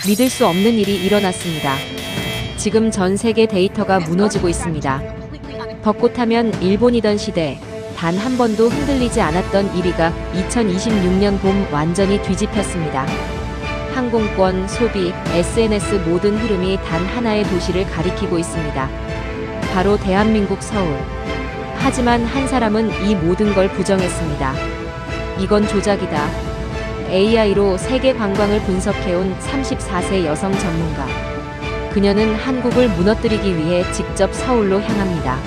믿을 수 없는 일이 일어났습니다. 지금 전 세계 데이터가 무너지고 있습니다. 벚꽃하면 일본이던 시대, 단 한 번도 흔들리지 않았던 1위가 2026년 봄 완전히 뒤집혔습니다. 항공권, 소비, SNS 모든 흐름이 단 하나의 도시를 가리키고 있습니다. 바로 대한민국 서울. 하지만 한 사람은 이 모든 걸 부정했습니다. 이건 조작이다. AI로 세계 관광을 분석해온 34세 여성 전문가. 그녀는 한국을 무너뜨리기 위해 직접 서울로 향합니다.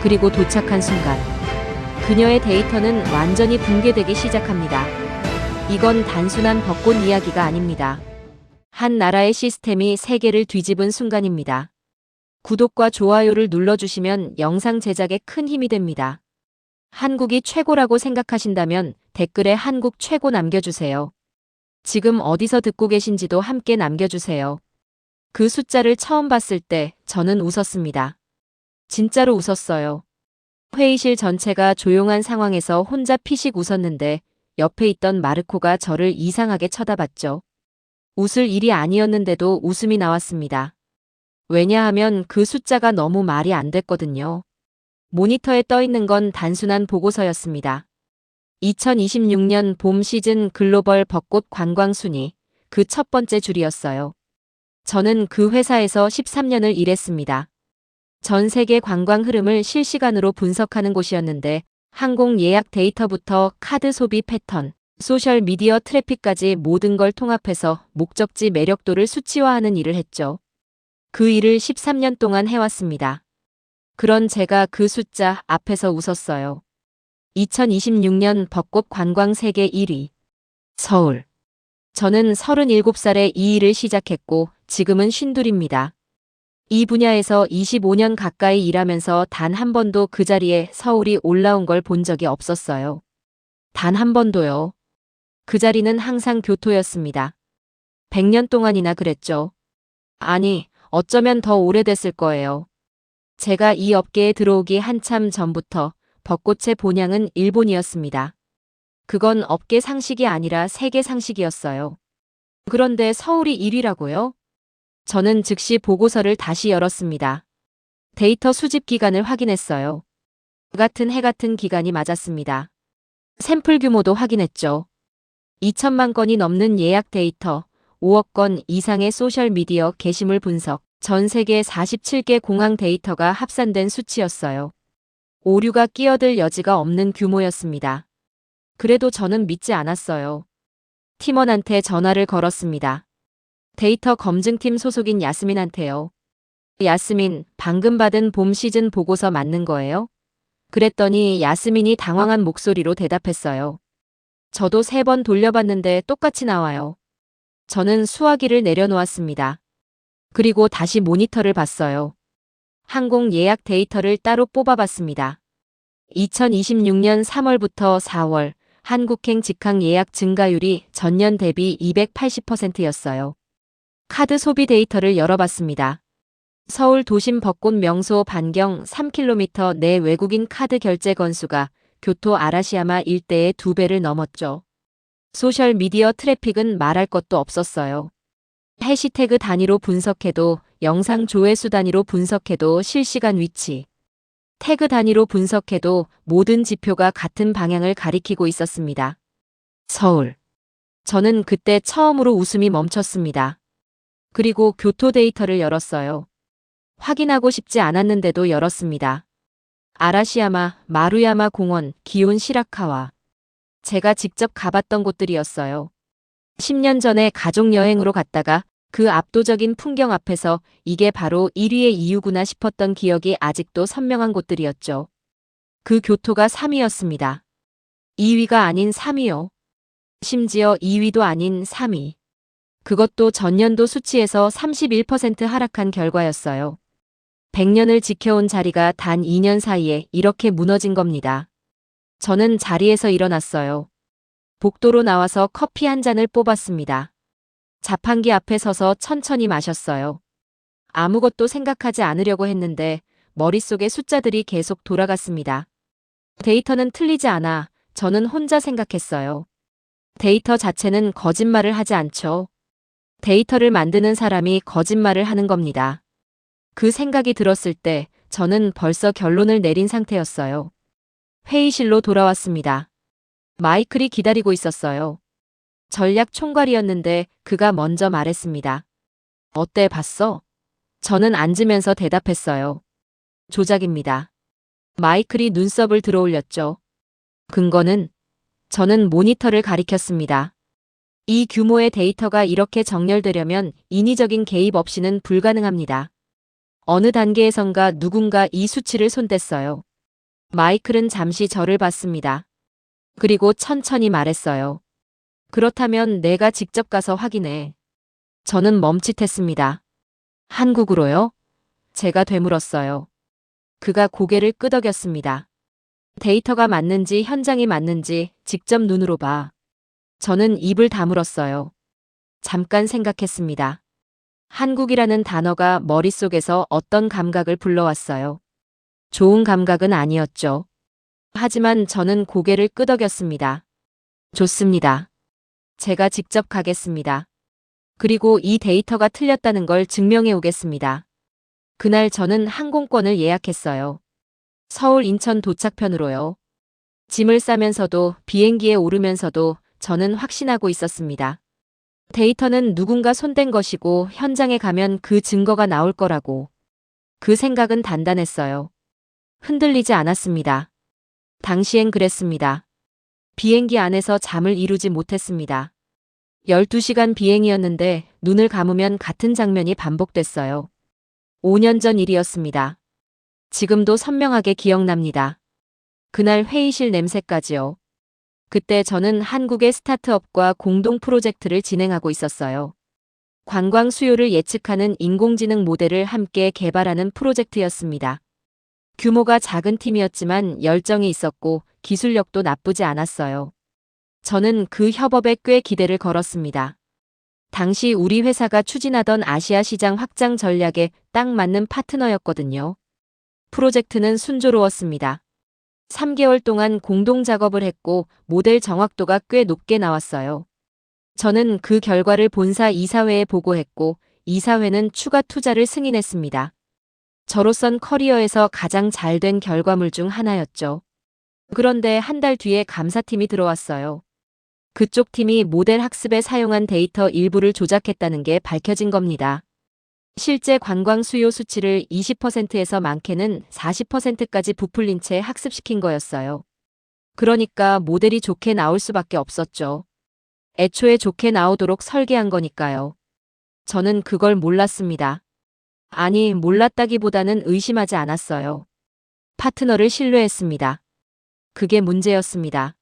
그리고 도착한 순간 그녀의 데이터는 완전히 붕괴되기 시작합니다. 이건 단순한 벚꽃 이야기가 아닙니다. 한 나라의 시스템이 세계를 뒤집은 순간입니다. 구독과 좋아요를 눌러주시면 영상 제작에 큰 힘이 됩니다. 한국이 최고라고 생각하신다면 댓글에 한국 최고 남겨주세요. 지금 어디서 듣고 계신지도 함께 남겨주세요. 그 숫자를 처음 봤을 때 저는 웃었습니다. 진짜로 웃었어요. 회의실 전체가 조용한 상황에서 혼자 피식 웃었는데 옆에 있던 마르코가 저를 이상하게 쳐다봤죠. 웃을 일이 아니었는데도 웃음이 나왔습니다. 왜냐하면 그 숫자가 너무 말이 안 됐거든요. 모니터에 떠 있는 건 단순한 보고서였습니다. 2026년 봄 시즌 글로벌 벚꽃 관광 순위, 그 첫 번째 줄이었어요. 저는 그 회사에서 13년을 일했습니다. 전 세계 관광 흐름을 실시간으로 분석하는 곳이었는데 항공 예약 데이터부터 카드 소비 패턴, 소셜 미디어 트래픽까지 모든 걸 통합해서 목적지 매력도를 수치화하는 일을 했죠. 그 일을 13년 동안 해왔습니다. 그런 제가 그 숫자 앞에서 웃었어요. 2026년 벚꽃 관광 세계 1위. 서울. 저는 37살에 이 일을 시작했고 지금은 52입니다. 이 분야에서 25년 가까이 일하면서 단 한 번도 그 자리에 서울이 올라온 걸 본 적이 없었어요. 단 한 번도요. 그 자리는 항상 교토였습니다. 100년 동안이나 그랬죠. 아니, 어쩌면 더 오래됐을 거예요. 제가 이 업계에 들어오기 한참 전부터 벚꽃의 본향은 일본이었습니다. 그건 업계 상식이 아니라 세계 상식이었어요. 그런데 서울이 1위라고요? 저는 즉시 보고서를 다시 열었습니다. 데이터 수집 기간을 확인했어요. 해 같은 기간이 맞았습니다. 샘플 규모도 확인했죠. 2천만 건이 넘는 예약 데이터, 5억 건 이상의 소셜미디어 게시물 분석, 전 세계 47개 공항 데이터가 합산된 수치였어요. 오류가 끼어들 여지가 없는 규모였습니다. 그래도 저는 믿지 않았어요. 팀원한테 전화를 걸었습니다. 데이터 검증팀 소속인 야스민한테요. 야스민, 방금 받은 봄 시즌 보고서 맞는 거예요? 그랬더니 야스민이 당황한 목소리로 대답했어요. 저도 3번 돌려봤는데 똑같이 나와요. 저는 수화기를 내려놓았습니다. 그리고 다시 모니터를 봤어요. 항공 예약 데이터를 따로 뽑아봤습니다. 2026년 3월부터 4월 한국행 직항 예약 증가율이 전년 대비 280%였어요. 카드 소비 데이터를 열어봤습니다. 서울 도심 벚꽃 명소 반경 3km 내 외국인 카드 결제 건수가 교토 아라시야마 일대의 2배를 넘었죠. 소셜 미디어 트래픽은 말할 것도 없었어요. 해시태그 단위로 분석해도, 영상 조회수 단위로 분석해도 실시간 위치, 태그 단위로 분석해도 모든 지표가 같은 방향을 가리키고 있었습니다. 서울. 저는 그때 처음으로 웃음이 멈췄습니다. 그리고 교토 데이터를 열었어요. 확인하고 싶지 않았는데도 열었습니다. 아라시야마, 마루야마 공원, 기온 시라카와. 제가 직접 가봤던 곳들이었어요. 10년 전에 가족여행으로 갔다가 그 압도적인 풍경 앞에서 이게 바로 1위의 이유구나 싶었던 기억이 아직도 선명한 곳들이었죠. 그 교토가 3위였습니다. 2위가 아닌 3위요. 심지어 2위도 아닌 3위. 그것도 전년도 수치에서 31% 하락한 결과였어요. 100년을 지켜온 자리가 단 2년 사이에 이렇게 무너진 겁니다. 저는 자리에서 일어났어요. 복도로 나와서 커피 한 잔을 뽑았습니다. 자판기 앞에 서서 천천히 마셨어요. 아무것도 생각하지 않으려고 했는데 머릿속에 숫자들이 계속 돌아갔습니다. 데이터는 틀리지 않아. 저는 혼자 생각했어요. 데이터 자체는 거짓말을 하지 않죠. 데이터를 만드는 사람이 거짓말을 하는 겁니다. 그 생각이 들었을 때 저는 벌써 결론을 내린 상태였어요. 회의실로 돌아왔습니다. 마이클이 기다리고 있었어요. 전략 총괄이었는데 그가 먼저 말했습니다. 어때, 봤어? 저는 앉으면서 대답했어요. 조작입니다. 마이클이 눈썹을 들어올렸죠. 근거는? 저는 모니터를 가리켰습니다. 이 규모의 데이터가 이렇게 정렬되려면 인위적인 개입 없이는 불가능합니다. 어느 단계에선가 누군가 이 수치를 손댔어요. 마이클은 잠시 저를 봤습니다. 그리고 천천히 말했어요. 그렇다면 내가 직접 가서 확인해. 저는 멈칫했습니다. 한국으로요? 제가 되물었어요. 그가 고개를 끄덕였습니다. 데이터가 맞는지 현장이 맞는지 직접 눈으로 봐. 저는 입을 다물었어요. 잠깐 생각했습니다. 한국이라는 단어가 머릿속에서 어떤 감각을 불러왔어요. 좋은 감각은 아니었죠. 하지만 저는 고개를 끄덕였습니다. 좋습니다. 제가 직접 가겠습니다. 그리고 이 데이터가 틀렸다는 걸 증명해 오겠습니다. 그날 저는 항공권을 예약했어요. 서울 인천 도착편으로요. 짐을 싸면서도 비행기에 오르면서도 저는 확신하고 있었습니다. 데이터는 누군가 손댄 것이고 현장에 가면 그 증거가 나올 거라고. 그 생각은 단단했어요. 흔들리지 않았습니다. 당시엔 그랬습니다. 비행기 안에서 잠을 이루지 못했습니다. 12시간 비행이었는데 눈을 감으면 같은 장면이 반복됐어요. 5년 전 일이었습니다. 지금도 선명하게 기억납니다. 그날 회의실 냄새까지요. 그때 저는 한국의 스타트업과 공동 프로젝트를 진행하고 있었어요. 관광 수요를 예측하는 인공지능 모델을 함께 개발하는 프로젝트였습니다. 규모가 작은 팀이었지만 열정이 있었고 기술력도 나쁘지 않았어요. 저는 그 협업에 꽤 기대를 걸었습니다. 당시 우리 회사가 추진하던 아시아 시장 확장 전략에 딱 맞는 파트너였거든요. 프로젝트는 순조로웠습니다. 3개월 동안 공동 작업을 했고 모델 정확도가 꽤 높게 나왔어요. 저는 그 결과를 본사 이사회에 보고했고 이사회는 추가 투자를 승인했습니다. 저로선 커리어에서 가장 잘된 결과물 중 하나였죠. 그런데 한 달 뒤에 감사팀이 들어왔어요. 그쪽 팀이 모델 학습에 사용한 데이터 일부를 조작했다는 게 밝혀진 겁니다. 실제 관광 수요 수치를 20%에서 많게는 40%까지 부풀린 채 학습시킨 거였어요. 그러니까 모델이 좋게 나올 수밖에 없었죠. 애초에 좋게 나오도록 설계한 거니까요. 저는 그걸 몰랐습니다. 아니, 몰랐다기보다는 의심하지 않았어요. 파트너를 신뢰했습니다. 그게 문제였습니다.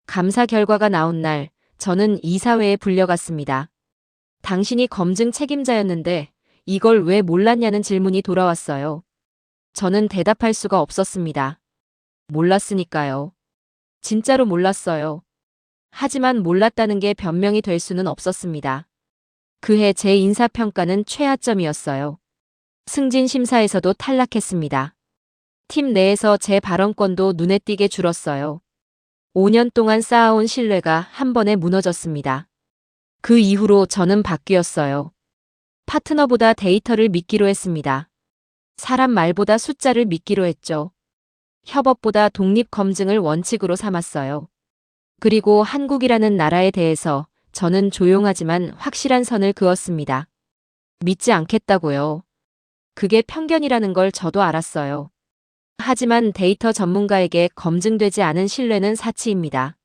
감사 결과가 나온 날, 저는 이사회에 불려갔습니다. 당신이 검증 책임자였는데 이걸 왜 몰랐냐는 질문이 돌아왔어요. 저는 대답할 수가 없었습니다. 몰랐으니까요. 진짜로 몰랐어요. 하지만 몰랐다는 게 변명이 될 수는 없었습니다. 그해 제 인사평가는 최하점이었어요. 승진 심사에서도 탈락했습니다. 팀 내에서 제 발언권도 눈에 띄게 줄었어요. 5년 동안 쌓아온 신뢰가 한 번에 무너졌습니다. 그 이후로 저는 바뀌었어요. 파트너보다 데이터를 믿기로 했습니다. 사람 말보다 숫자를 믿기로 했죠. 협업보다 독립 검증을 원칙으로 삼았어요. 그리고 한국이라는 나라에 대해서 저는 조용하지만 확실한 선을 그었습니다. 믿지 않겠다고요. 그게 편견이라는 걸 저도 알았어요. 하지만 데이터 전문가에게 검증되지 않은 신뢰는 사치입니다.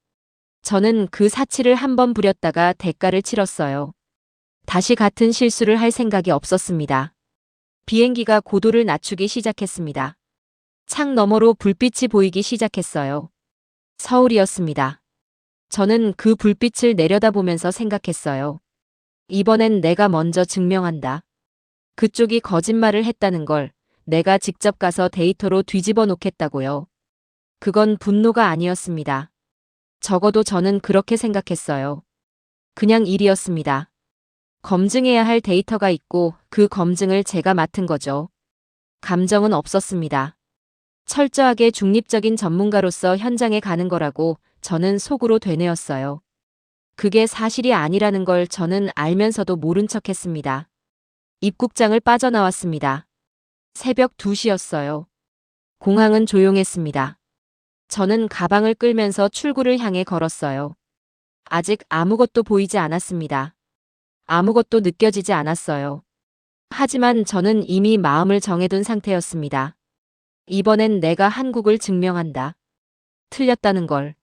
저는 그 사치를 한 번 부렸다가 대가를 치렀어요. 다시 같은 실수를 할 생각이 없었습니다. 비행기가 고도를 낮추기 시작했습니다. 창 너머로 불빛이 보이기 시작했어요. 서울이었습니다. 저는 그 불빛을 내려다보면서 생각했어요. 이번엔 내가 먼저 증명한다. 그쪽이 거짓말을 했다는 걸 내가 직접 가서 데이터로 뒤집어 놓겠다고요. 그건 분노가 아니었습니다. 적어도 저는 그렇게 생각했어요. 그냥 일이었습니다. 검증해야 할 데이터가 있고 그 검증을 제가 맡은 거죠. 감정은 없었습니다. 철저하게 중립적인 전문가로서 현장에 가는 거라고 저는 속으로 되뇌었어요. 그게 사실이 아니라는 걸 저는 알면서도 모른 척했습니다. 입국장을 빠져나왔습니다. 새벽 2시였어요. 공항은 조용했습니다. 저는 가방을 끌면서 출구를 향해 걸었어요. 아직 아무것도 보이지 않았습니다. 아무것도 느껴지지 않았어요. 하지만 저는 이미 마음을 정해둔 상태였습니다. 이번엔 내가 한국을 증명한다. 틀렸다는 걸.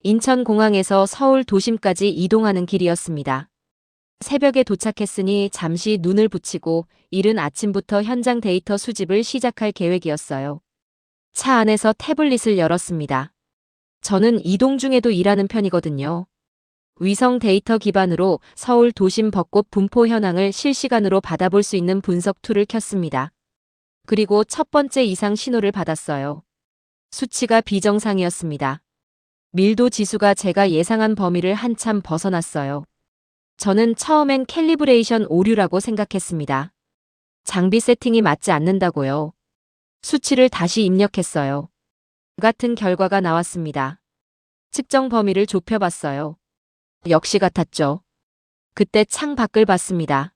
인천공항에서 서울 도심까지 이동하는 길이었습니다. 새벽에 도착했으니 잠시 눈을 붙이고 이른 아침부터 현장 데이터 수집을 시작할 계획이었어요. 차 안에서 태블릿을 열었습니다. 저는 이동 중에도 일하는 편이거든요. 위성 데이터 기반으로 서울 도심 벚꽃 분포 현황을 실시간으로 받아볼 수 있는 분석 툴을 켰습니다. 그리고 첫 번째 이상 신호를 받았어요. 수치가 비정상이었습니다. 밀도 지수가 제가 예상한 범위를 한참 벗어났어요. 저는 처음엔 캘리브레이션 오류라고 생각했습니다. 장비 세팅이 맞지 않는다고요. 수치를 다시 입력했어요. 같은 결과가 나왔습니다. 측정 범위를 좁혀봤어요. 역시 같았죠. 그때 창 밖을 봤습니다.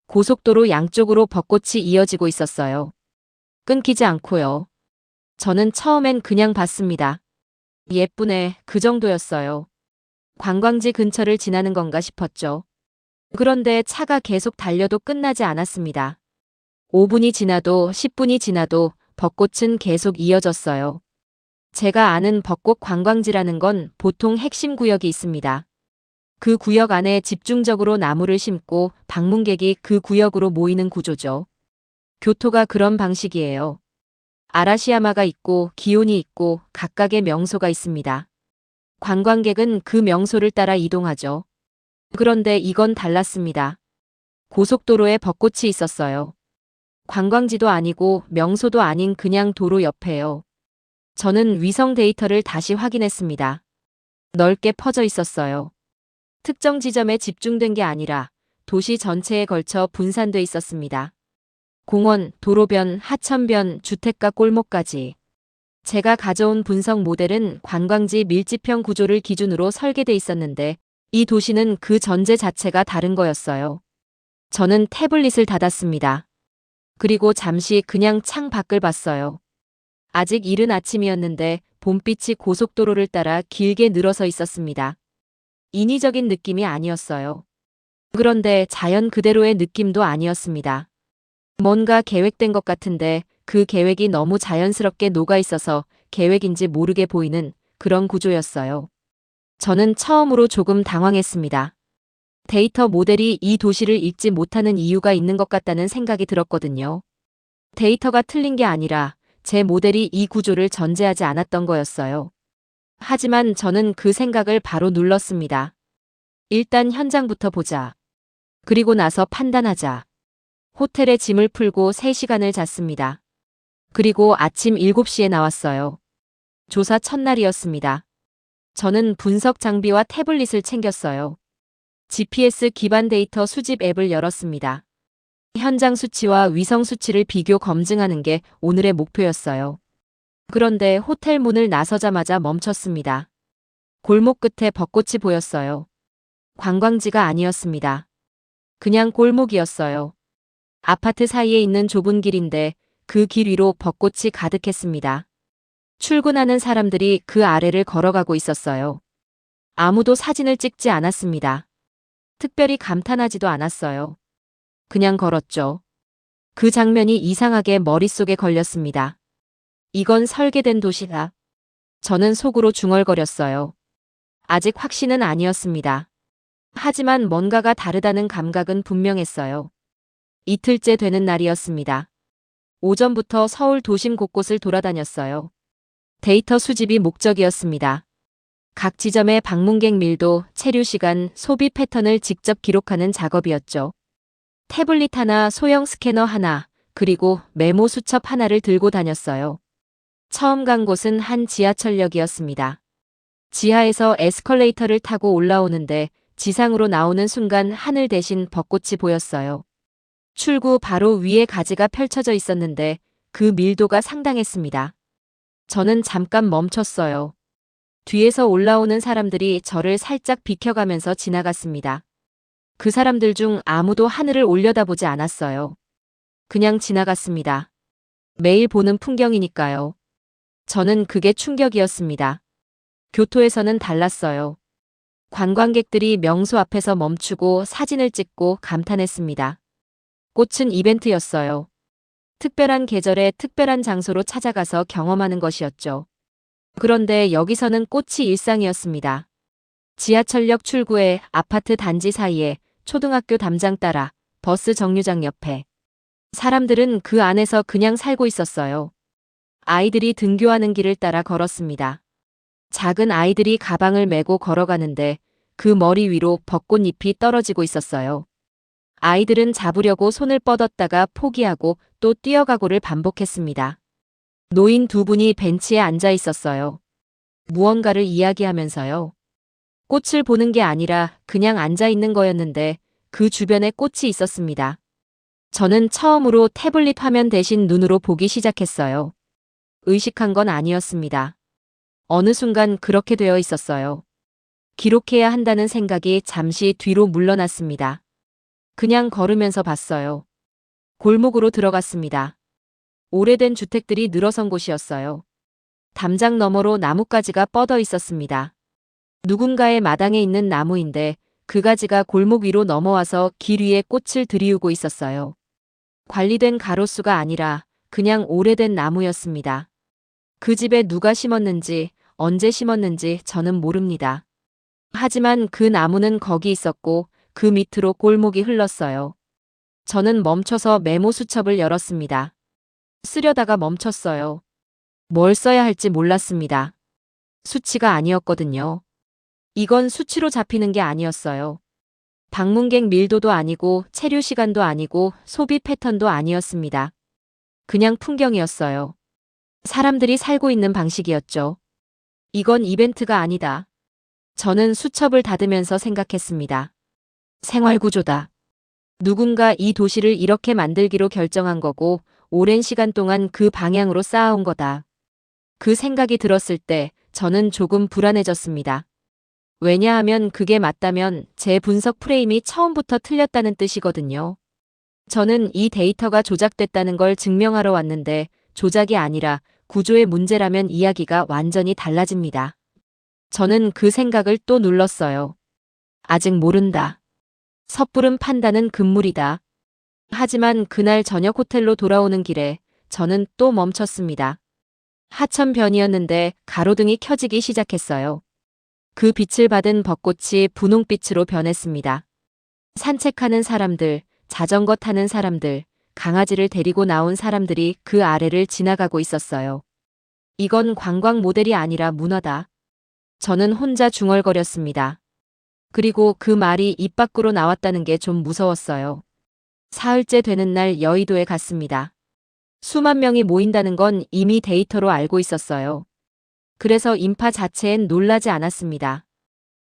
고속도로 양쪽으로 벚꽃이 이어지고 있었어요. 끊기지 않고요. 저는 처음엔 그냥 봤습니다. 예쁘네, 그 정도였어요. 관광지 근처를 지나는 건가 싶었죠. 그런데 차가 계속 달려도 끝나지 않았습니다. 5분이 지나도 10분이 지나도 벚꽃은 계속 이어졌어요. 제가 아는 벚꽃 관광지라는 건 보통 핵심 구역이 있습니다. 그 구역 안에 집중적으로 나무를 심고 방문객이 그 구역으로 모이는 구조죠. 교토가 그런 방식이에요. 아라시야마가 있고 기온이 있고 각각의 명소가 있습니다. 관광객은 그 명소를 따라 이동하죠. 그런데 이건 달랐습니다. 고속도로에 벚꽃이 있었어요. 관광지도 아니고 명소도 아닌 그냥 도로 옆에요. 저는 위성 데이터를 다시 확인했습니다. 넓게 퍼져 있었어요. 특정 지점에 집중된 게 아니라 도시 전체에 걸쳐 분산돼 있었습니다. 공원, 도로변, 하천변, 주택가 골목까지. 제가 가져온 분석 모델은 관광지 밀집형 구조를 기준으로 설계돼 있었는데 이 도시는 그 전제 자체가 다른 거였어요. 저는 태블릿을 닫았습니다. 그리고 잠시 그냥 창 밖을 봤어요. 아직 이른 아침이었는데 봄빛이 고속도로를 따라 길게 늘어서 있었습니다. 인위적인 느낌이 아니었어요. 그런데 자연 그대로의 느낌도 아니었습니다. 뭔가 계획된 것 같은데 그 계획이 너무 자연스럽게 녹아 있어서 계획인지 모르게 보이는 그런 구조였어요. 저는 처음으로 조금 당황했습니다. 데이터 모델이 이 도시를 읽지 못하는 이유가 있는 것 같다는 생각이 들었거든요. 데이터가 틀린 게 아니라 제 모델이 이 구조를 전제하지 않았던 거였어요. 하지만 저는 그 생각을 바로 눌렀습니다. 일단 현장부터 보자. 그리고 나서 판단하자. 호텔에 짐을 풀고 3시간을 잤습니다. 그리고 아침 7시에 나왔어요. 조사 첫날이었습니다. 저는 분석 장비와 태블릿을 챙겼어요. GPS 기반 데이터 수집 앱을 열었습니다. 현장 수치와 위성 수치를 비교 검증하는 게 오늘의 목표였어요. 그런데 호텔 문을 나서자마자 멈췄습니다. 골목 끝에 벚꽃이 보였어요. 관광지가 아니었습니다. 그냥 골목이었어요. 아파트 사이에 있는 좁은 길인데 그 길 위로 벚꽃이 가득했습니다. 출근하는 사람들이 그 아래를 걸어가고 있었어요. 아무도 사진을 찍지 않았습니다. 특별히 감탄하지도 않았어요. 그냥 걸었죠. 그 장면이 이상하게 머릿속에 걸렸습니다. 이건 설계된 도시다. 저는 속으로 중얼거렸어요. 아직 확신은 아니었습니다. 하지만 뭔가가 다르다는 감각은 분명했어요. 이틀째 되는 날이었습니다. 오전부터 서울 도심 곳곳을 돌아다녔어요. 데이터 수집이 목적이었습니다. 각 지점의 방문객 밀도, 체류 시간, 소비 패턴을 직접 기록하는 작업이었죠. 태블릿 하나, 소형 스캐너 하나, 그리고 메모 수첩 하나를 들고 다녔어요. 처음 간 곳은 한 지하철역이었습니다. 지하에서 에스컬레이터를 타고 올라오는데 지상으로 나오는 순간 하늘 대신 벚꽃이 보였어요. 출구 바로 위에 가지가 펼쳐져 있었는데 그 밀도가 상당했습니다. 저는 잠깐 멈췄어요. 뒤에서 올라오는 사람들이 저를 살짝 비켜가면서 지나갔습니다. 그 사람들 중 아무도 하늘을 올려다보지 않았어요. 그냥 지나갔습니다. 매일 보는 풍경이니까요. 저는 그게 충격이었습니다. 교토에서는 달랐어요. 관광객들이 명소 앞에서 멈추고 사진을 찍고 감탄했습니다. 꽃은 이벤트였어요. 특별한 계절에 특별한 장소로 찾아가서 경험하는 것이었죠. 그런데 여기서는 꽃이 일상이었습니다. 지하철역 출구에 아파트 단지 사이에 초등학교 담장 따라 버스 정류장 옆에 사람들은 그 안에서 그냥 살고 있었어요. 아이들이 등교하는 길을 따라 걸었습니다. 작은 아이들이 가방을 메고 걸어가는데 그 머리 위로 벚꽃잎이 떨어지고 있었어요. 아이들은 잡으려고 손을 뻗었다가 포기하고 또 뛰어가고를 반복했습니다. 노인 두 분이 벤치에 앉아 있었어요. 무언가를 이야기하면서요. 꽃을 보는 게 아니라 그냥 앉아 있는 거였는데 그 주변에 꽃이 있었습니다. 저는 처음으로 태블릿 화면 대신 눈으로 보기 시작했어요. 의식한 건 아니었습니다. 어느 순간 그렇게 되어 있었어요. 기록해야 한다는 생각이 잠시 뒤로 물러났습니다. 그냥 걸으면서 봤어요. 골목으로 들어갔습니다. 오래된 주택들이 늘어선 곳이었어요. 담장 너머로 나뭇가지가 뻗어 있었습니다. 누군가의 마당에 있는 나무인데 그 가지가 골목 위로 넘어와서 길 위에 꽃을 들이우고 있었어요. 관리된 가로수가 아니라 그냥 오래된 나무였습니다. 그 집에 누가 심었는지 언제 심었는지 저는 모릅니다. 하지만 그 나무는 거기 있었고 그 밑으로 골목이 흘렀어요. 저는 멈춰서 메모 수첩을 열었습니다. 쓰려다가 멈췄어요. 뭘 써야 할지 몰랐습니다. 수치가 아니었거든요. 이건 수치로 잡히는 게 아니었어요. 방문객 밀도도 아니고 체류 시간도 아니고 소비 패턴도 아니었습니다. 그냥 풍경이었어요. 사람들이 살고 있는 방식이었죠. 이건 이벤트가 아니다. 저는 수첩을 닫으면서 생각했습니다. 생활구조다. 누군가 이 도시를 이렇게 만들기로 결정한 거고 오랜 시간 동안 그 방향으로 쌓아온 거다. 그 생각이 들었을 때 저는 조금 불안해졌습니다. 왜냐하면 그게 맞다면 제 분석 프레임이 처음부터 틀렸다는 뜻이거든요. 저는 이 데이터가 조작됐다는 걸 증명하러 왔는데 조작이 아니라 구조의 문제라면 이야기가 완전히 달라집니다. 저는 그 생각을 또 눌렀어요. 아직 모른다. 섣부른 판단은 금물이다. 하지만 그날 저녁 호텔로 돌아오는 길에 저는 또 멈췄습니다. 하천변이었는데 가로등이 켜지기 시작했어요. 그 빛을 받은 벚꽃이 분홍빛으로 변했습니다. 산책하는 사람들, 자전거 타는 사람들, 강아지를 데리고 나온 사람들이 그 아래를 지나가고 있었어요. 이건 관광 모델이 아니라 문화다. 저는 혼자 중얼거렸습니다. 그리고 그 말이 입 밖으로 나왔다는 게 좀 무서웠어요. 사흘째 되는 날 여의도에 갔습니다. 수만 명이 모인다는 건 이미 데이터로 알고 있었어요. 그래서 인파 자체엔 놀라지 않았습니다.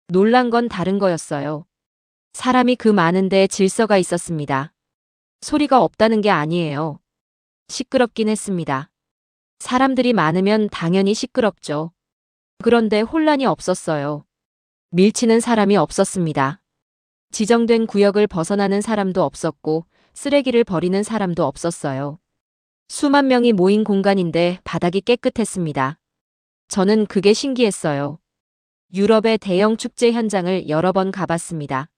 놀란 건 다른 거였어요. 사람이 그 많은데 질서가 있었습니다. 소리가 없다는 게 아니에요. 시끄럽긴 했습니다. 사람들이 많으면 당연히 시끄럽죠. 그런데 혼란이 없었어요. 밀치는 사람이 없었습니다. 지정된 구역을 벗어나는 사람도 없었고 쓰레기를 버리는 사람도 없었어요. 수만 명이 모인 공간인데 바닥이 깨끗했습니다. 저는 그게 신기했어요. 유럽의 대형 축제 현장을 여러 번 가봤습니다.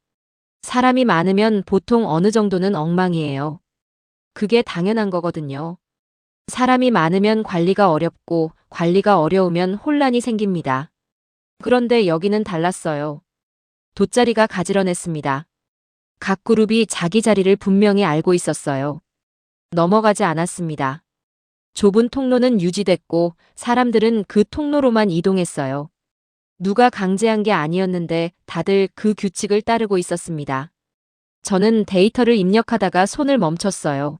사람이 많으면 보통 어느 정도는 엉망이에요. 그게 당연한 거거든요. 사람이 많으면 관리가 어렵고 관리가 어려우면 혼란이 생깁니다. 그런데 여기는 달랐어요. 돗자리가 가지런했습니다. 각 그룹이 자기 자리를 분명히 알고 있었어요. 넘어가지 않았습니다. 좁은 통로는 유지됐고 사람들은 그 통로로만 이동했어요. 누가 강제한 게 아니었는데 다들 그 규칙을 따르고 있었습니다. 저는 데이터를 입력하다가 손을 멈췄어요.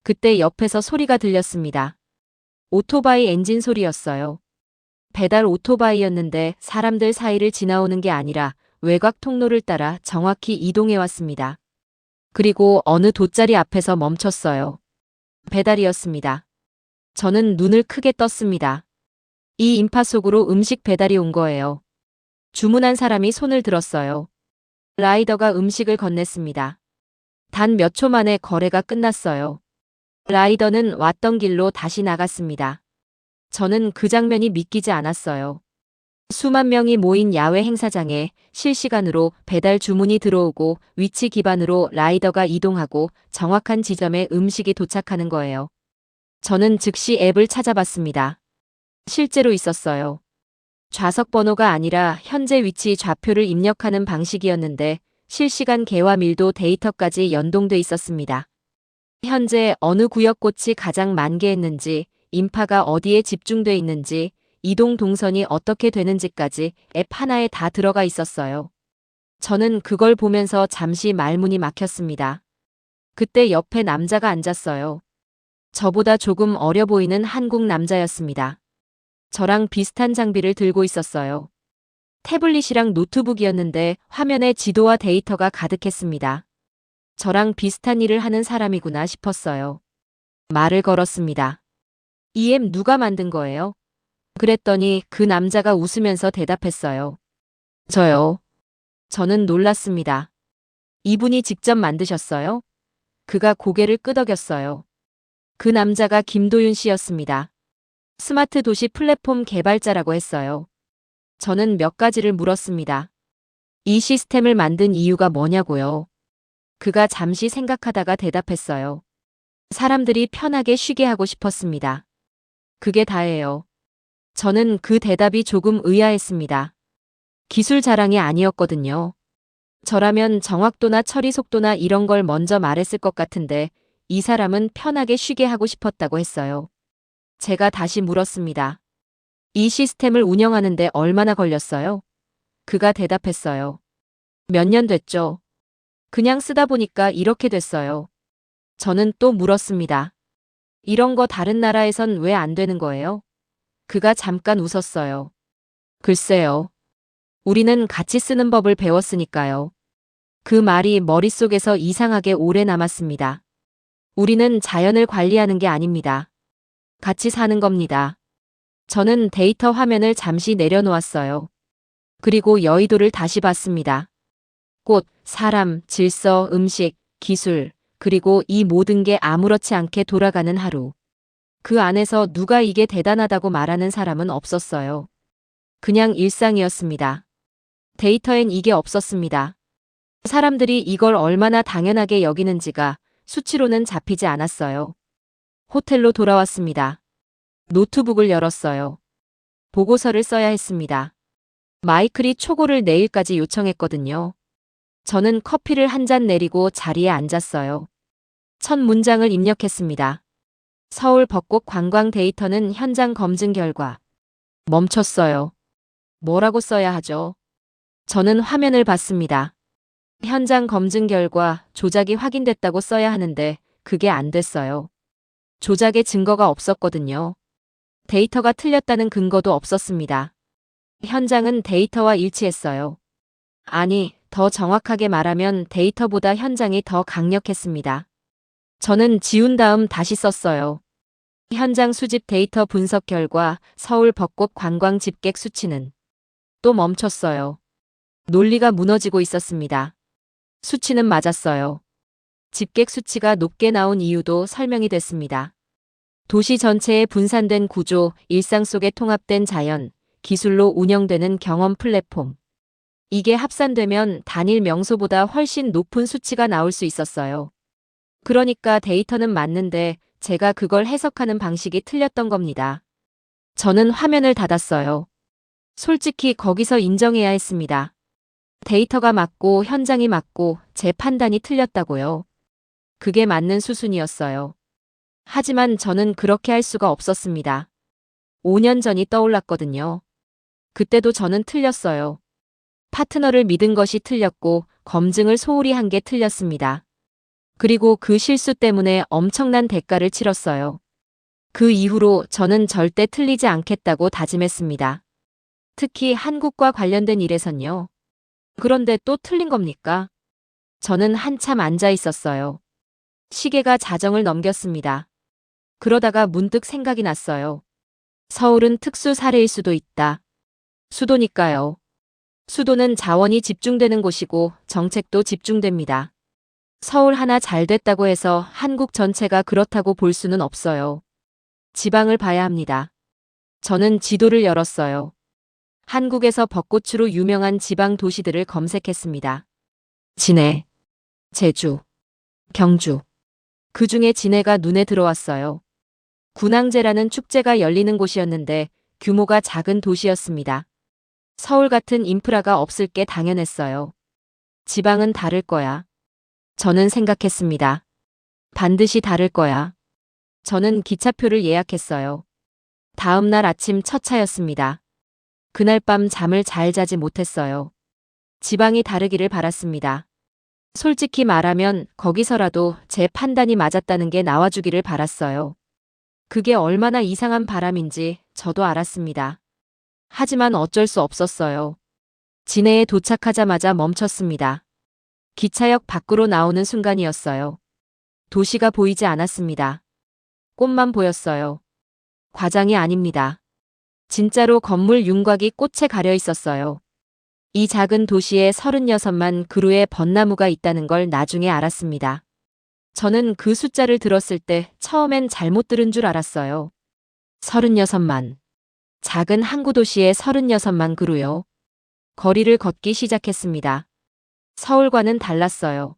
그때 옆에서 소리가 들렸습니다. 오토바이 엔진 소리였어요. 배달 오토바이였는데 사람들 사이를 지나오는 게 아니라 외곽 통로를 따라 정확히 이동해 왔습니다. 그리고 어느 돗자리 앞에서 멈췄어요. 배달이었습니다. 저는 눈을 크게 떴습니다. 이 인파 속으로 음식 배달이 온 거예요. 주문한 사람이 손을 들었어요. 라이더가 음식을 건넸습니다. 단 몇 초 만에 거래가 끝났어요. 라이더는 왔던 길로 다시 나갔습니다. 저는 그 장면이 믿기지 않았어요. 수만 명이 모인 야외 행사장에 실시간으로 배달 주문이 들어오고 위치 기반으로 라이더가 이동하고 정확한 지점에 음식이 도착하는 거예요. 저는 즉시 앱을 찾아봤습니다. 실제로 있었어요. 좌석 번호가 아니라 현재 위치 좌표를 입력하는 방식이었는데 실시간 개화 밀도 데이터까지 연동돼 있었습니다. 현재 어느 구역 곳이 가장 만개했는지, 인파가 어디에 집중돼 있는지, 이동 동선이 어떻게 되는지까지 앱 하나에 다 들어가 있었어요. 저는 그걸 보면서 잠시 말문이 막혔습니다. 그때 옆에 남자가 앉았어요. 저보다 조금 어려 보이는 한국 남자였습니다. 저랑 비슷한 장비를 들고 있었어요. 태블릿이랑 노트북이었는데 화면에 지도와 데이터가 가득했습니다. 저랑 비슷한 일을 하는 사람이구나 싶었어요. 말을 걸었습니다. 이 앱 누가 만든 거예요? 그랬더니 그 남자가 웃으면서 대답했어요. 저요. 저는 놀랐습니다. 이분이 직접 만드셨어요? 그가 고개를 끄덕였어요. 그 남자가 김도윤 씨였습니다. 스마트 도시 플랫폼 개발자라고 했어요. 저는 몇 가지를 물었습니다. 이 시스템을 만든 이유가 뭐냐고요? 그가 잠시 생각하다가 대답했어요. 사람들이 편하게 쉬게 하고 싶었습니다. 그게 다예요. 저는 그 대답이 조금 의아했습니다. 기술 자랑이 아니었거든요. 저라면 정확도나 처리 속도나 이런 걸 먼저 말했을 것 같은데 이 사람은 편하게 쉬게 하고 싶었다고 했어요. 제가 다시 물었습니다. 이 시스템을 운영하는데 얼마나 걸렸어요? 그가 대답했어요. 몇 년 됐죠. 그냥 쓰다 보니까 이렇게 됐어요. 저는 또 물었습니다. 이런 거 다른 나라에선 왜 안 되는 거예요? 그가 잠깐 웃었어요. 글쎄요. 우리는 같이 쓰는 법을 배웠으니까요. 그 말이 머릿속에서 이상하게 오래 남았습니다. 우리는 자연을 관리하는 게 아닙니다. 같이 사는 겁니다. 저는 데이터 화면을 잠시 내려놓았어요. 그리고 여의도를 다시 봤습니다. 꽃, 사람, 질서, 음식, 기술, 그리고 이 모든 게 아무렇지 않게 돌아가는 하루. 그 안에서 누가 이게 대단하다고 말하는 사람은 없었어요. 그냥 일상이었습니다. 데이터엔 이게 없었습니다. 사람들이 이걸 얼마나 당연하게 여기는지가 수치로는 잡히지 않았어요. 호텔로 돌아왔습니다. 노트북을 열었어요. 보고서를 써야 했습니다. 마이클이 초고를 내일까지 요청했거든요. 저는 커피를 한 잔 내리고 자리에 앉았어요. 첫 문장을 입력했습니다. 서울 벚꽃 관광 데이터는 현장 검증 결과. 멈췄어요. 뭐라고 써야 하죠? 저는 화면을 봤습니다. 현장 검증 결과 조작이 확인됐다고 써야 하는데 그게 안 됐어요. 조작의 증거가 없었거든요. 데이터가 틀렸다는 근거도 없었습니다. 현장은 데이터와 일치했어요. 아니, 더 정확하게 말하면 데이터보다 현장이 더 강력했습니다. 저는 지운 다음 다시 썼어요. 현장 수집 데이터 분석 결과 서울 벚꽃 관광 집객 수치는 또 멈췄어요. 논리가 무너지고 있었습니다. 수치는 맞았어요. 집객 수치가 높게 나온 이유도 설명이 됐습니다. 도시 전체에 분산된 구조, 일상 속에 통합된 자연, 기술로 운영되는 경험 플랫폼. 이게 합산되면 단일 명소보다 훨씬 높은 수치가 나올 수 있었어요. 그러니까 데이터는 맞는데 제가 그걸 해석하는 방식이 틀렸던 겁니다. 저는 화면을 닫았어요. 솔직히 거기서 인정해야 했습니다. 데이터가 맞고 현장이 맞고 제 판단이 틀렸다고요. 그게 맞는 수순이었어요. 하지만 저는 그렇게 할 수가 없었습니다. 5년 전이 떠올랐거든요. 그때도 저는 틀렸어요. 파트너를 믿은 것이 틀렸고 검증을 소홀히 한 게 틀렸습니다. 그리고 그 실수 때문에 엄청난 대가를 치렀어요. 그 이후로 저는 절대 틀리지 않겠다고 다짐했습니다. 특히 한국과 관련된 일에선요. 그런데 또 틀린 겁니까? 저는 한참 앉아 있었어요. 시계가 자정을 넘겼습니다. 그러다가 문득 생각이 났어요. 서울은 특수 사례일 수도 있다. 수도니까요. 수도는 자원이 집중되는 곳이고 정책도 집중됩니다. 서울 하나 잘 됐다고 해서 한국 전체가 그렇다고 볼 수는 없어요. 지방을 봐야 합니다. 저는 지도를 열었어요. 한국에서 벚꽃으로 유명한 지방 도시들을 검색했습니다. 진해, 제주, 경주. 그 중에 진해가 눈에 들어왔어요. 군항제라는 축제가 열리는 곳이었는데 규모가 작은 도시였습니다. 서울 같은 인프라가 없을 게 당연했어요. 지방은 다를 거야. 저는 생각했습니다. 반드시 다를 거야. 저는 기차표를 예약했어요. 다음 날 아침 첫 차였습니다. 그날 밤 잠을 잘 자지 못했어요. 지방이 다르기를 바랐습니다. 솔직히 말하면 거기서라도 제 판단이 맞았다는 게 나와주기를 바랐어요. 그게 얼마나 이상한 바람인지 저도 알았습니다. 하지만 어쩔 수 없었어요. 진해에 도착하자마자 멈췄습니다. 기차역 밖으로 나오는 순간이었어요. 도시가 보이지 않았습니다. 꽃만 보였어요. 과장이 아닙니다. 진짜로 건물 윤곽이 꽃에 가려 있었어요. 이 작은 도시에 36만 그루의 벚나무가 있다는 걸 나중에 알았습니다. 저는 그 숫자를 들었을 때 처음엔 잘못 들은 줄 알았어요. 36만. 작은 항구 도시에 36만 그루요. 거리를 걷기 시작했습니다. 서울과는 달랐어요.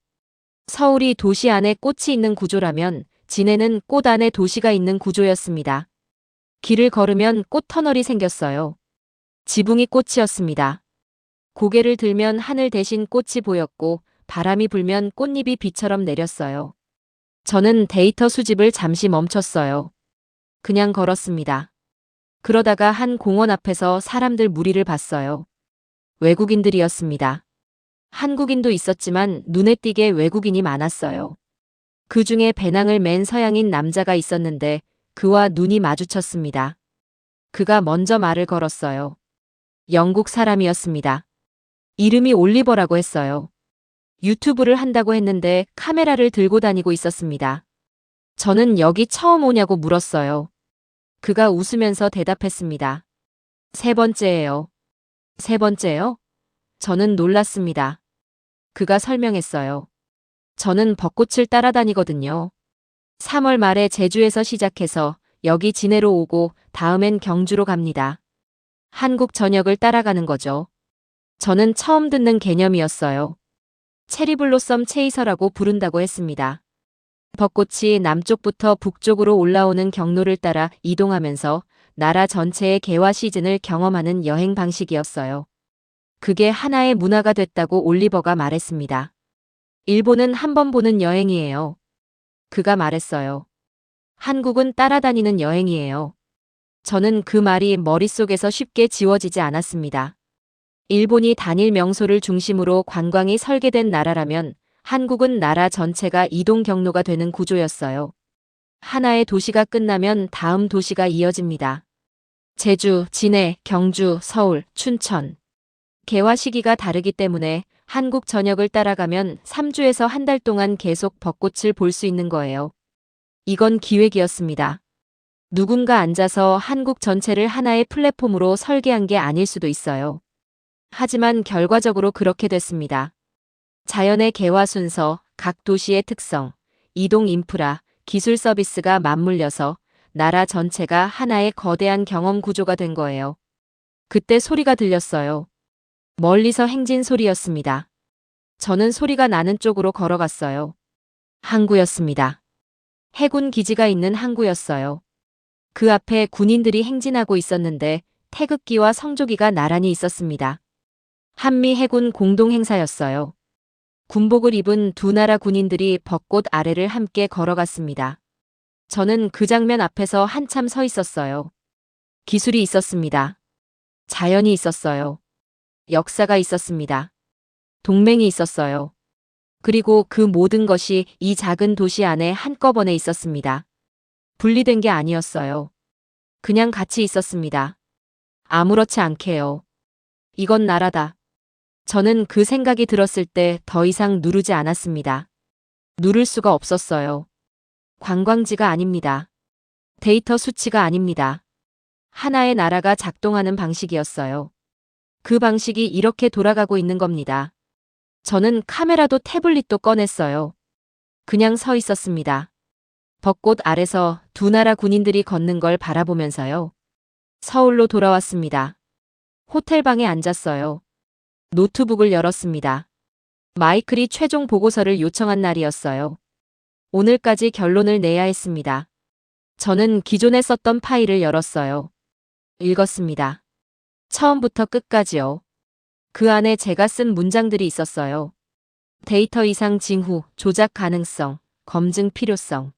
서울이 도시 안에 꽃이 있는 구조라면 진해는 꽃 안에 도시가 있는 구조였습니다. 길을 걸으면 꽃 터널이 생겼어요. 지붕이 꽃이었습니다. 고개를 들면 하늘 대신 꽃이 보였고 바람이 불면 꽃잎이 비처럼 내렸어요. 저는 데이터 수집을 잠시 멈췄어요. 그냥 걸었습니다. 그러다가 한 공원 앞에서 사람들 무리를 봤어요. 외국인들이었습니다. 한국인도 있었지만 눈에 띄게 외국인이 많았어요. 그 중에 배낭을 맨 서양인 남자가 있었는데 그와 눈이 마주쳤습니다. 그가 먼저 말을 걸었어요. 영국 사람이었습니다. 이름이 올리버라고 했어요. 유튜브를 한다고 했는데 카메라를 들고 다니고 있었습니다. 저는 여기 처음 오냐고 물었어요. 그가 웃으면서 대답했습니다. 세 번째예요. 세 번째요? 저는 놀랐습니다. 그가 설명했어요. 저는 벚꽃을 따라다니거든요. 3월 말에 제주에서 시작해서 여기 진해로 오고 다음엔 경주로 갑니다. 한국 전역을 따라가는 거죠. 저는 처음 듣는 개념이었어요. 체리블로썸 체이서라고 부른다고 했습니다. 벚꽃이 남쪽부터 북쪽으로 올라오는 경로를 따라 이동하면서 나라 전체의 개화 시즌을 경험하는 여행 방식이었어요. 그게 하나의 문화가 됐다고 올리버가 말했습니다. 일본은 한 번 보는 여행이에요. 그가 말했어요. 한국은 따라다니는 여행이에요. 저는 그 말이 머릿속에서 쉽게 지워지지 않았습니다. 일본이 단일 명소를 중심으로 관광이 설계된 나라라면 한국은 나라 전체가 이동 경로가 되는 구조였어요. 하나의 도시가 끝나면 다음 도시가 이어집니다. 제주, 진해, 경주, 서울, 춘천. 개화 시기가 다르기 때문에 한국 전역을 따라가면 3주에서 한 달 동안 계속 벚꽃을 볼 수 있는 거예요. 이건 기획이었습니다. 누군가 앉아서 한국 전체를 하나의 플랫폼으로 설계한 게 아닐 수도 있어요. 하지만 결과적으로 그렇게 됐습니다. 자연의 개화 순서, 각 도시의 특성, 이동 인프라, 기술 서비스가 맞물려서 나라 전체가 하나의 거대한 경험 구조가 된 거예요. 그때 소리가 들렸어요. 멀리서 행진 소리였습니다. 저는 소리가 나는 쪽으로 걸어갔어요. 항구였습니다. 해군 기지가 있는 항구였어요. 그 앞에 군인들이 행진하고 있었는데 태극기와 성조기가 나란히 있었습니다. 한미 해군 공동 행사였어요. 군복을 입은 두 나라 군인들이 벚꽃 아래를 함께 걸어갔습니다. 저는 그 장면 앞에서 한참 서 있었어요. 기술이 있었습니다. 자연이 있었어요. 역사가 있었습니다. 동맹이 있었어요. 그리고 그 모든 것이 이 작은 도시 안에 한꺼번에 있었습니다. 분리된 게 아니었어요. 그냥 같이 있었습니다. 아무렇지 않게요. 이건 나라다. 저는 그 생각이 들었을 때 더 이상 누르지 않았습니다. 누를 수가 없었어요. 관광지가 아닙니다. 데이터 수치가 아닙니다. 하나의 나라가 작동하는 방식이었어요. 그 방식이 이렇게 돌아가고 있는 겁니다. 저는 카메라도 태블릿도 꺼냈어요. 그냥 서 있었습니다. 벚꽃 아래서 두 나라 군인들이 걷는 걸 바라보면서요. 서울로 돌아왔습니다. 호텔방에 앉았어요. 노트북을 열었습니다. 마이클이 최종 보고서를 요청한 날이었어요. 오늘까지 결론을 내야 했습니다. 저는 기존에 썼던 파일을 열었어요. 읽었습니다. 처음부터 끝까지요. 그 안에 제가 쓴 문장들이 있었어요. 데이터 이상 징후, 조작 가능성, 검증 필요성.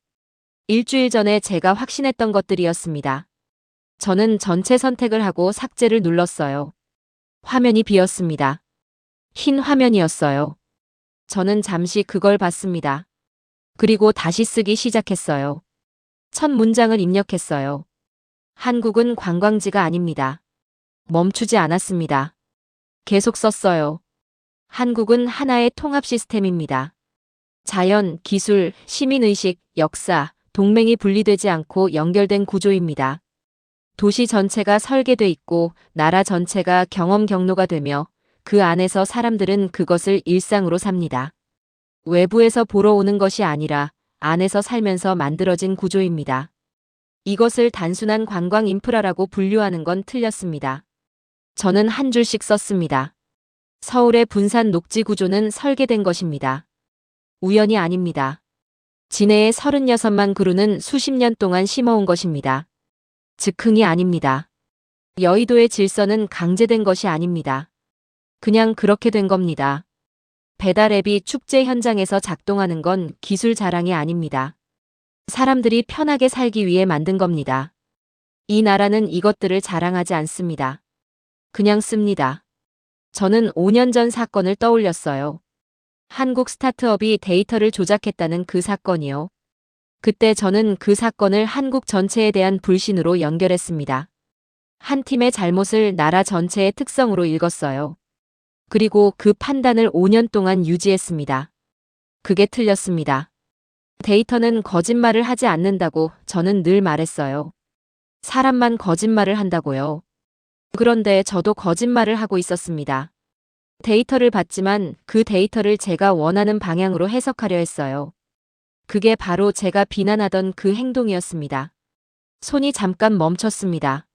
일주일 전에 제가 확신했던 것들이었습니다. 저는 전체 선택을 하고 삭제를 눌렀어요. 화면이 비었습니다. 흰 화면이었어요. 저는 잠시 그걸 봤습니다. 그리고 다시 쓰기 시작했어요. 첫 문장을 입력했어요. 한국은 관광지가 아닙니다. 멈추지 않았습니다. 계속 썼어요. 한국은 하나의 통합 시스템입니다. 자연, 기술, 시민의식, 역사, 동맹이 분리되지 않고 연결된 구조입니다. 도시 전체가 설계돼 있고 나라 전체가 경험 경로가 되며 그 안에서 사람들은 그것을 일상으로 삽니다. 외부에서 보러 오는 것이 아니라 안에서 살면서 만들어진 구조입니다. 이것을 단순한 관광 인프라라고 분류하는 건 틀렸습니다. 저는 한 줄씩 썼습니다. 서울의 분산 녹지 구조는 설계된 것입니다. 우연이 아닙니다. 진해의 36만 그루는 수십 년 동안 심어온 것입니다. 즉흥이 아닙니다. 여의도의 질서는 강제된 것이 아닙니다. 그냥 그렇게 된 겁니다. 배달 앱이 축제 현장에서 작동하는 건 기술 자랑이 아닙니다. 사람들이 편하게 살기 위해 만든 겁니다. 이 나라는 이것들을 자랑하지 않습니다. 그냥 씁니다. 저는 5년 전 사건을 떠올렸어요. 한국 스타트업이 데이터를 조작했다는 그 사건이요. 그때 저는 그 사건을 한국 전체에 대한 불신으로 연결했습니다. 한 팀의 잘못을 나라 전체의 특성으로 읽었어요. 그리고 그 판단을 5년 동안 유지했습니다. 그게 틀렸습니다. 데이터는 거짓말을 하지 않는다고 저는 늘 말했어요. 사람만 거짓말을 한다고요. 그런데 저도 거짓말을 하고 있었습니다. 데이터를 봤지만 그 데이터를 제가 원하는 방향으로 해석하려 했어요. 그게 바로 제가 비난하던 그 행동이었습니다. 손이 잠깐 멈췄습니다.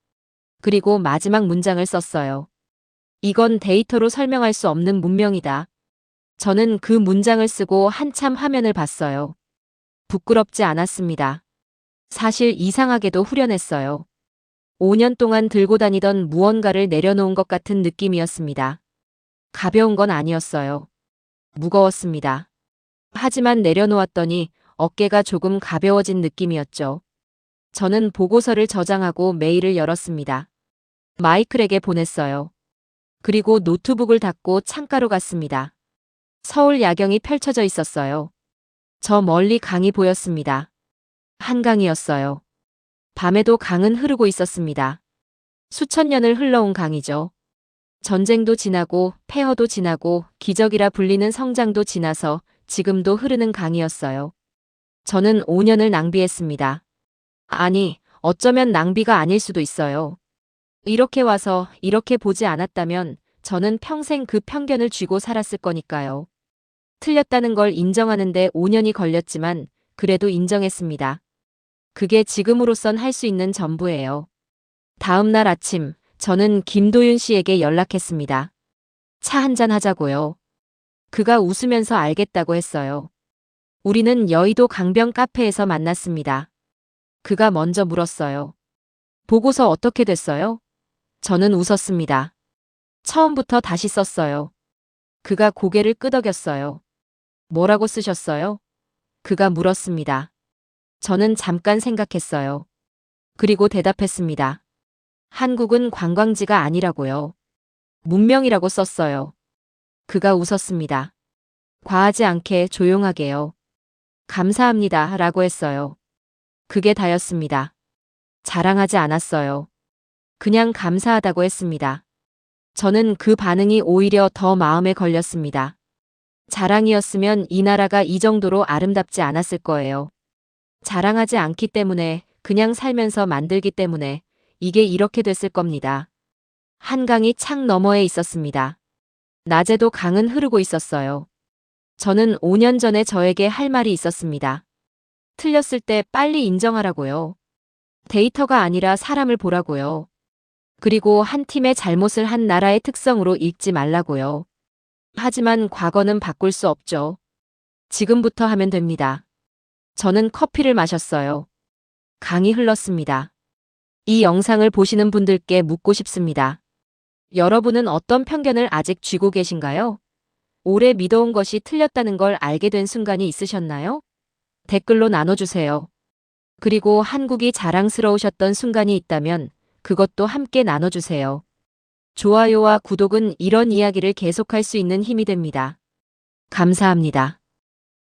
그리고 마지막 문장을 썼어요. 이건 데이터로 설명할 수 없는 문명이다. 저는 그 문장을 쓰고 한참 화면을 봤어요. 부끄럽지 않았습니다. 사실 이상하게도 후련했어요. 5년 동안 들고 다니던 무언가를 내려놓은 것 같은 느낌이었습니다. 가벼운 건 아니었어요. 무거웠습니다. 하지만 내려놓았더니 어깨가 조금 가벼워진 느낌이었죠. 저는 보고서를 저장하고 메일을 열었습니다. 마이클에게 보냈어요. 그리고 노트북을 닫고 창가로 갔습니다. 서울 야경이 펼쳐져 있었어요. 저 멀리 강이 보였습니다. 한강이었어요. 밤에도 강은 흐르고 있었습니다. 수천 년을 흘러온 강이죠. 전쟁도 지나고 폐허도 지나고 기적이라 불리는 성장도 지나서 지금도 흐르는 강이었어요. 저는 5년을 낭비했습니다. 아니, 어쩌면 낭비가 아닐 수도 있어요. 이렇게 와서 이렇게 보지 않았다면 저는 평생 그 편견을 쥐고 살았을 거니까요. 틀렸다는 걸 인정하는데 5년이 걸렸지만 그래도 인정했습니다. 그게 지금으로선 할 수 있는 전부예요. 다음 날 아침 저는 김도윤 씨에게 연락했습니다. 차 한잔 하자고요. 그가 웃으면서 알겠다고 했어요. 우리는 여의도 강변 카페에서 만났습니다. 그가 먼저 물었어요. 보고서 어떻게 됐어요? 저는 웃었습니다. 처음부터 다시 썼어요. 그가 고개를 끄덕였어요. 뭐라고 쓰셨어요? 그가 물었습니다. 저는 잠깐 생각했어요. 그리고 대답했습니다. 한국은 관광지가 아니라고요. 문명이라고 썼어요. 그가 웃었습니다. 과하지 않게 조용하게요. 감사합니다. 라고 했어요. 그게 다였습니다. 자랑하지 않았어요. 그냥 감사하다고 했습니다. 저는 그 반응이 오히려 더 마음에 걸렸습니다. 자랑이었으면 이 나라가 이 정도로 아름답지 않았을 거예요. 자랑하지 않기 때문에, 그냥 살면서 만들기 때문에 이게 이렇게 됐을 겁니다. 한강이 창 너머에 있었습니다. 낮에도 강은 흐르고 있었어요. 저는 5년 전에 저에게 할 말이 있었습니다. 틀렸을 때 빨리 인정하라고요. 데이터가 아니라 사람을 보라고요. 그리고 한 팀의 잘못을 한 나라의 특성으로 읽지 말라고요. 하지만 과거는 바꿀 수 없죠. 지금부터 하면 됩니다. 저는 커피를 마셨어요. 강이 흘렀습니다. 이 영상을 보시는 분들께 묻고 싶습니다. 여러분은 어떤 편견을 아직 쥐고 계신가요? 오래 믿어온 것이 틀렸다는 걸 알게 된 순간이 있으셨나요? 댓글로 나눠주세요. 그리고 한국이 자랑스러우셨던 순간이 있다면 그것도 함께 나눠주세요. 좋아요와 구독은 이런 이야기를 계속할 수 있는 힘이 됩니다. 감사합니다.